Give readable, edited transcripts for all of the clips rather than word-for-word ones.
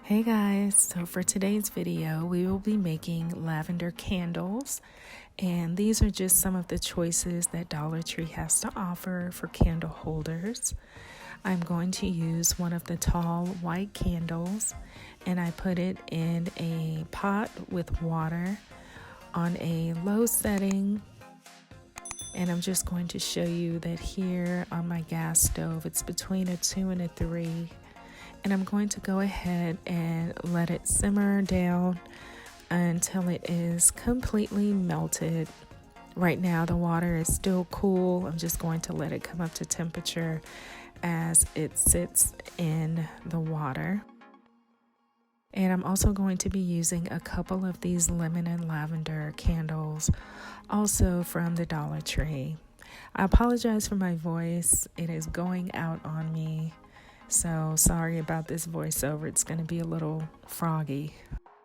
Hey guys, so for today's video we will be making lavender candles, and these are just some of the choices that Dollar Tree has to offer for candle holders. I'm going to use one of the tall white candles, and I put it in a pot with water on a low setting, and I'm just going to show you that here on my gas stove it's between a 2 and a 3. And I'm going to go ahead and let it simmer down until it is completely melted. Right now the water is still cool. I'm just going to let it come up to temperature as it sits in the water. And I'm also going to be using a couple of these lemon and lavender candles, also from the Dollar Tree. I apologize for my voice. It is going out on me. So sorry about this voiceover, it's going to be a little froggy.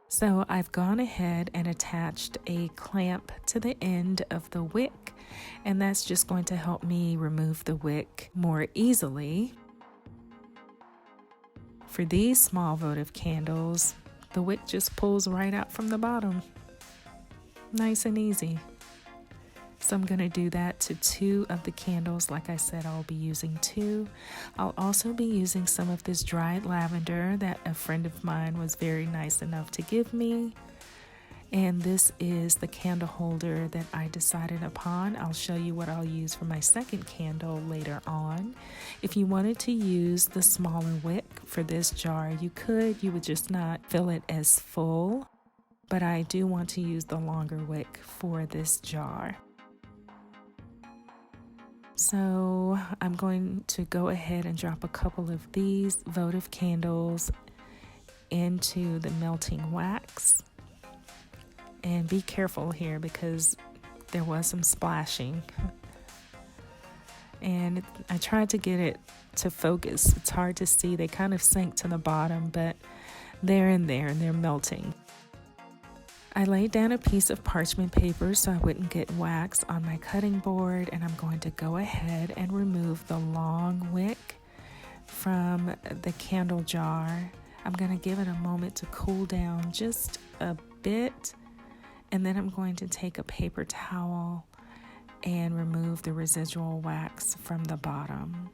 So I've gone ahead and attached a clamp to the end of the wick, and that's just going to help me remove the wick more easily. For these small votive candles, the wick just pulls right out from the bottom. Nice and easy. So I'm going to do that to 2 of the candles. Like I said, I'll be using 2. I'll also be using some of this dried lavender that a friend of mine was very nice enough to give me. And this is the candle holder that I decided upon. I'll show you what I'll use for my second candle later on. If you wanted to use the smaller wick for this jar, you could. You would just not fill it as full. But I do want to use the longer wick for this jar. So I'm going to go ahead and drop a couple of these votive candles into the melting wax. And be careful here because there was some splashing. And I tried to get it to focus. It's hard to see. They kind of sank to the bottom, but they're in there and they're melting. I laid down a piece of parchment paper so I wouldn't get wax on my cutting board, and I'm going to go ahead and remove the long wick from the candle jar. I'm going to give it a moment to cool down just a bit, and then I'm going to take a paper towel and remove the residual wax from the bottom.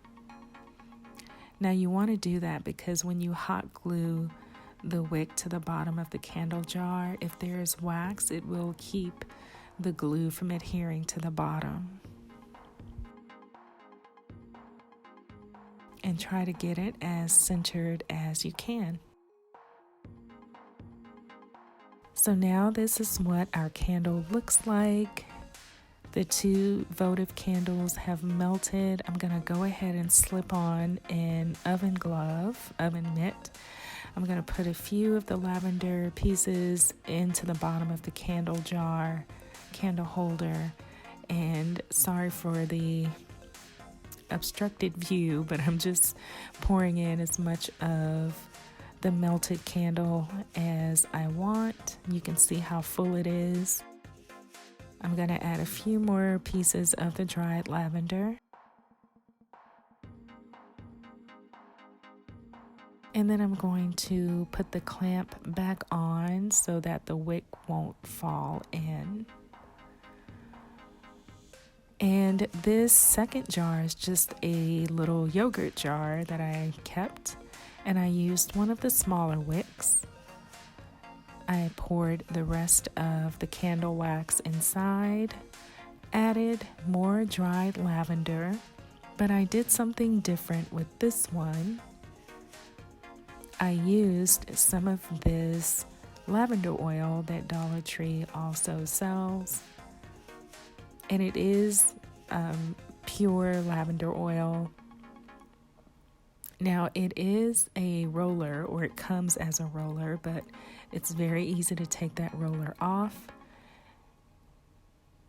Now you want to do that because when you hot glue the wick to the bottom of the candle jar, if there is wax, it will keep the glue from adhering to the bottom. And try to get it as centered as you can. So now this is what our candle looks like. The 2 votive candles have melted. I'm going to go ahead and slip on an oven mitt. I'm going to put a few of the lavender pieces into the bottom of the candle jar, candle holder, and sorry for the obstructed view, but I'm just pouring in as much of the melted candle as I want. You can see how full it is. I'm going to add a few more pieces of the dried lavender. And then I'm going to put the clamp back on so that the wick won't fall in. And this second jar is just a little yogurt jar that I kept, and I used one of the smaller wicks. I poured the rest of the candle wax inside, added more dried lavender, but I did something different with this one. I used some of this lavender oil that Dollar Tree also sells, and it is pure lavender oil. Now it is a roller, or it comes as a roller, but it's very easy to take that roller off.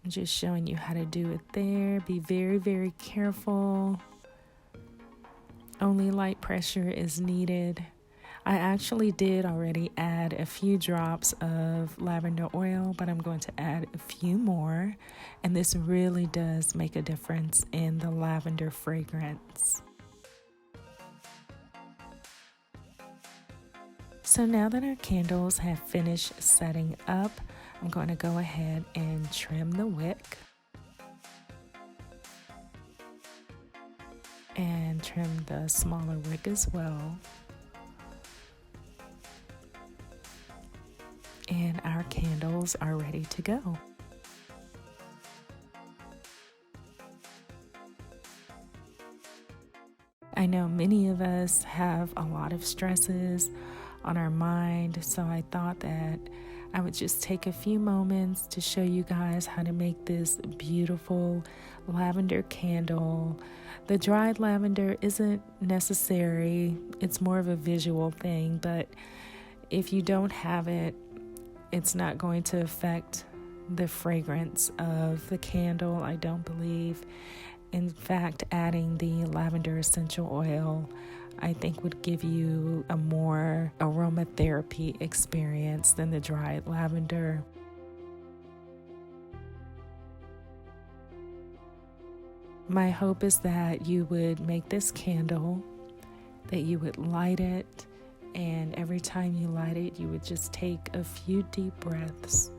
I'm just showing you how to do it there. Be very, very careful. Only light pressure is needed. I actually did already add a few drops of lavender oil, but I'm going to add a few more, and this really does make a difference in the lavender fragrance. So now that our candles have finished setting up, I'm going to go ahead and trim the wick and trim the smaller wick as well. And our candles are ready to go. I know many of us have a lot of stresses on our mind, so I thought that I would just take a few moments to show you guys how to make this beautiful lavender candle. The dried lavender isn't necessary, it's more of a visual thing, but if you don't have it, it's not going to affect the fragrance of the candle, I don't believe. In fact, adding the lavender essential oil, I think, would give you a more aromatherapy experience than the dried lavender. My hope is that you would make this candle, that you would light it, and every time you light it, you would just take a few deep breaths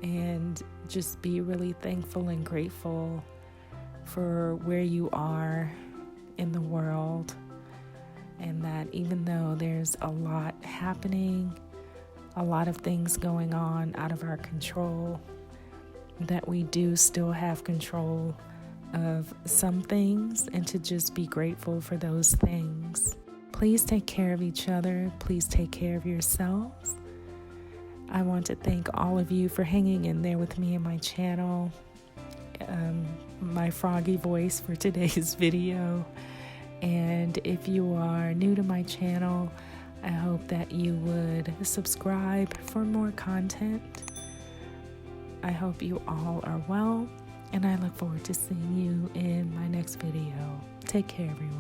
and just be really thankful and grateful for where you are in the world, and that even though there's a lot happening, a lot of things going on out of our control, that we do still have control of some things, and to just be grateful for those things. Please take care of each other. Please take care of yourselves. I want to thank all of you for hanging in there with me and my channel. My froggy voice for today's video. And if you are new to my channel, I hope that you would subscribe for more content. I hope you all are well, and I look forward to seeing you in my next video. Take care, everyone.